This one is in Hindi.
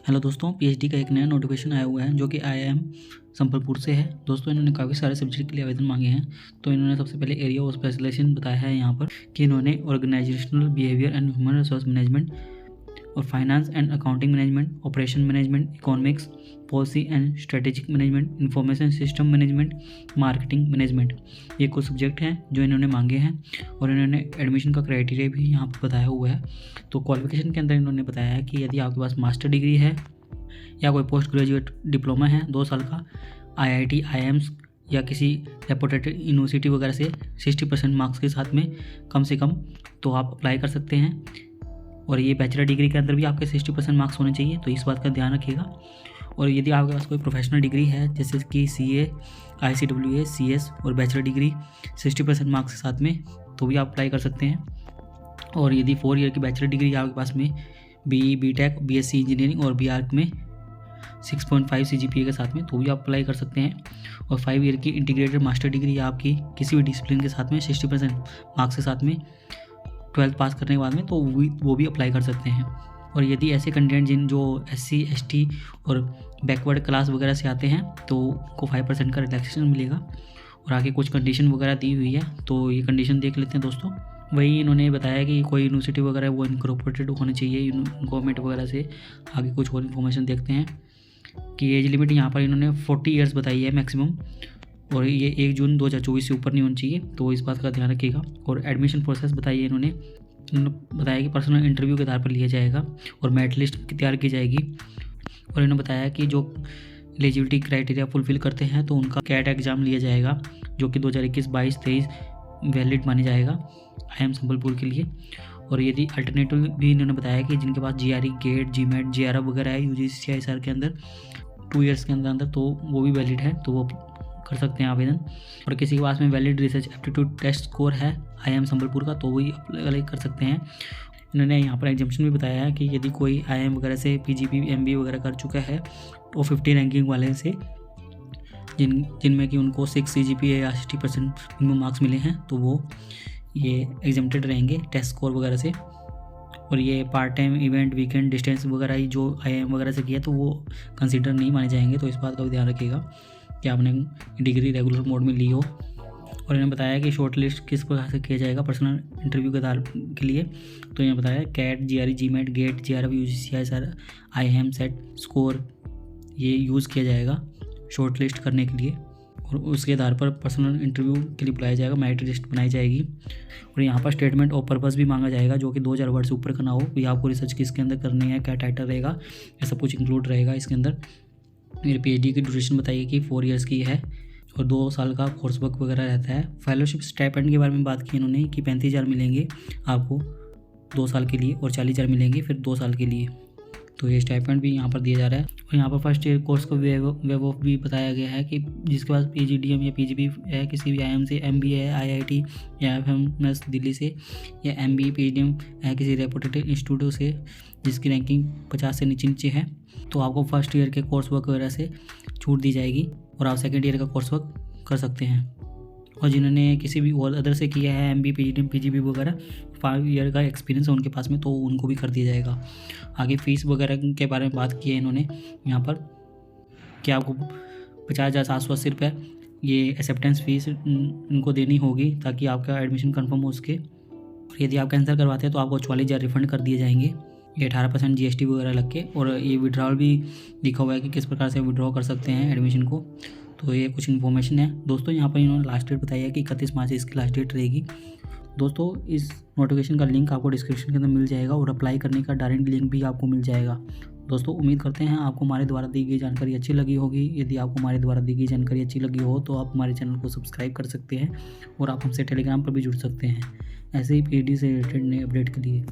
हेलो दोस्तों, पीएचडी का एक नया नोटिफिकेशन आया हुआ है जो कि आईआईएम संबलपुर से है। दोस्तों, इन्होंने काफ़ी सारे सब्जेक्ट के लिए आवेदन मांगे हैं। तो इन्होंने सबसे पहले एरिया ऑफ स्पेशलाइजेशन बताया है यहाँ पर कि इन्होंने organisational behaviour and human resource management और finance and accounting management, operation management, economics, policy and strategic management, information system management, marketing management, ये कुछ सब्जेक्ट हैं जो इन्होंने मांगे हैं। और इन्होंने एडमिशन का क्राइटेरिया भी यहाँ पर बताया हुआ है। तो क्वालिफिकेशन के अंदर इन्होंने बताया है कि यदि आपके पास मास्टर डिग्री है या कोई पोस्ट ग्रेजुएट डिप्लोमा है 2 साल का, आईआईटी, आईआईएम्स या किसी रेपुटेड यूनिवर्सिटी वगैरह से 60% मार्क्स के साथ में कम से कम, तो आप अप्लाई कर सकते हैं। और ये बैचलर डिग्री के अंदर भी आपके 60% मार्क्स होने चाहिए, तो इस बात का ध्यान रखिएगा। और यदि आपके पास कोई प्रोफेशनल डिग्री है जैसे कि सीए, आईसीडब्ल्यूए, सीएस और बैचलर डिग्री 60% मार्क्स के साथ में, तो भी आप अप्लाई कर सकते हैं। और यदि 4 ईयर की बैचलर डिग्री आपके पास में बीई, बीटेक, बीएससी इंजीनियरिंग और बीआर्क में 6.5 सीजीपीए के साथ में, तो भी आप अप्लाई कर सकते हैं। और 5 ईयर की इंटीग्रेटेड मास्टर डिग्री आपकी किसी भी डिसिप्लिन के साथ में 60% मार्क्स के साथ में 12th पास करने के बाद में, तो वो भी अप्लाई कर सकते हैं। और यदि ऐसे कैंडिडेट जो एससी, एसटी और बैकवर्ड क्लास वगैरह से आते हैं तो उनको 5% का रिलैक्सेशन मिलेगा। और आगे कुछ कंडीशन वगैरह दी हुई है, तो ये कंडीशन देख लेते हैं दोस्तों। वही इन्होंने बताया कि कोई यूनिवर्सिटी वगैरह वो इनकॉर्पोरेटेड होनी चाहिए गवर्नमेंट वगैरह से। आगे कुछ और इन्फॉर्मेशन देखते हैं कि एज लिमिट यहाँ पर इन्होंने 40 ईयर्स बताई है मैक्सिमम, और ये 1 जून 2024 से ऊपर नहीं होनी चाहिए, तो इस बात का ध्यान रखिएगा। और एडमिशन प्रोसेस बताइए इन्होंने बताया कि पर्सनल इंटरव्यू के आधार पर लिया जाएगा और मेरिट लिस्ट तैयार की जाएगी। और इन्होंने बताया कि जो एलिजिबिलिटी क्राइटेरिया फुलफिल करते हैं तो उनका कैट एग्ज़ाम लिया जाएगा जो कि 2021, 22, 23 वैलिड माने जाएगा आईआईएम संबलपुर के लिए। और यदि अल्टरनेटिव भी इन्होंने बताया कि जिनके पास जीआरई, गेट, जीमेट, जीआरएफ वगैरह है यूजीसी, सीआईएसआर के अंदर 2 ईयर्स के अंदर तो वो भी वैलिड है, तो वो कर सकते हैं आवेदन। और किसी के पास में valid research aptitude test score है आईआईएम संबलपुर का, तो वही अप्लाई कर सकते हैं। इन्होंने यहाँ पर एग्जाम्पशन भी बताया है कि यदि कोई आईआईएम वगैरह से पीजीपी, एमबीए वगैरह कर चुका है तो 50 रैंकिंग वाले से जिनमें कि उनको 6 सीजीपीए या 60% मिनिमम मार्क्स मिले हैं, तो वो ये एग्जेम्प्टेड रहेंगे टेस्ट स्कोर वगैरह से। और ये part time, event, weekend, distance वगैरह ही जो आईआईएम वगैरह से किया तो वो कंसीडर नहीं माने जाएंगे, तो इस बात का भी ध्यान रखिएगा कि आपने डिग्री रेगुलर मोड में ली हो। और इन्होंने बताया कि शॉर्ट लिस्ट किस प्रकार से किया जाएगा पर्सनल इंटरव्यू के आधार के लिए, तो इन्होंने बताया CAT, GRE, GMAT, GATE, GRF, UGC, CISR, IIM set score ये यूज़ किया जाएगा शॉर्ट लिस्ट करने के लिए। और उसके आधार पर पर्सनल इंटरव्यू के लिए बुलाया जाएगा, मेरिट लिस्ट बनाई जाएगी। और यहाँ पर स्टेटमेंट ऑफ पर्पस भी मांगा जाएगा जो कि 2000 वर्ड से ऊपर का ना हो, कि आपको रिसर्च किसके अंदर करनी है, क्या टाइटल रहेगा, ये सब कुछ इंक्लूड रहेगा इसके अंदर। मेरे पीएचडी की ड्यूरेशन बताइए कि 4 ईयर्स की है और 2 साल का कोर्स वर्क वगैरह रहता है। फेलोशिप स्टाइपेंड के बारे में बात की इन्होंने कि 35,000 मिलेंगे आपको 2 साल के लिए और 40,000 मिलेंगे फिर 2 साल के लिए, तो ये स्टाइपेंड भी यहाँ पर दिया जा रहा है। और यहाँ पर फर्स्ट ईयर कोर्स को वेब ऑफ भी बताया गया है कि जिसके पास पीजीडीएम या पीजीबी है किसी भी आईआईएम से, एमबीए है आईआईटी या एफएमएस दिल्ली से, या एमबीए पीजीडीएम है किसी रेपुटेड इंस्टीट्यूट से जिसकी रैंकिंग 50 से नीचे है, तो आपको फर्स्ट ईयर के कोर्स वर्क वगैरह से छूट दी जाएगी और आप सेकेंड ईयर का कोर्स वर्क कर सकते हैं। और जिन्होंने किसी भी और अदर से किया है एमबीए, पीजीडीएम, पीजीबी वगैरह 5 ईयर का एक्सपीरियंस है उनके पास में, तो उनको भी कर दिया जाएगा। आगे फीस वगैरह के बारे में बात की है इन्होंने यहाँ पर कि आपको 50,780 रुपये ये एक्सेप्टेंस फीस इनको देनी होगी ताकि आपका एडमिशन कंफर्म हो सके। और यदि आप कैंसिल करवाते हैं तो आपको 44,000 रिफंड कर दिए जाएंगे, ये 18% जीएसटी वगैरह लग के। और ये विड्रॉल भी लिखा हुआ है कि किस प्रकार से विड्रॉ कर सकते हैं एडमिशन को, तो ये कुछ इन्फॉर्मेशन है दोस्तों। यहाँ पर इन्होंने लास्ट डेट बताई है कि 31 मार्च इसकी लास्ट डेट रहेगी। दोस्तों, इस नोटिफिकेशन का लिंक आपको डिस्क्रिप्शन के अंदर मिल जाएगा और अप्लाई करने का डायरेक्ट लिंक भी आपको मिल जाएगा। दोस्तों, उम्मीद करते हैं आपको हमारे द्वारा दी गई जानकारी अच्छी लगी होगी। यदि आपको हमारे द्वारा दी गई जानकारी अच्छी लगी हो तो आप हमारे चैनल को सब्सक्राइब कर सकते हैं और आप हमसे टेलीग्राम पर भी जुड़ सकते हैं ऐसे ही पीएचडी से रिलेटेड नए अपडेट के लिए।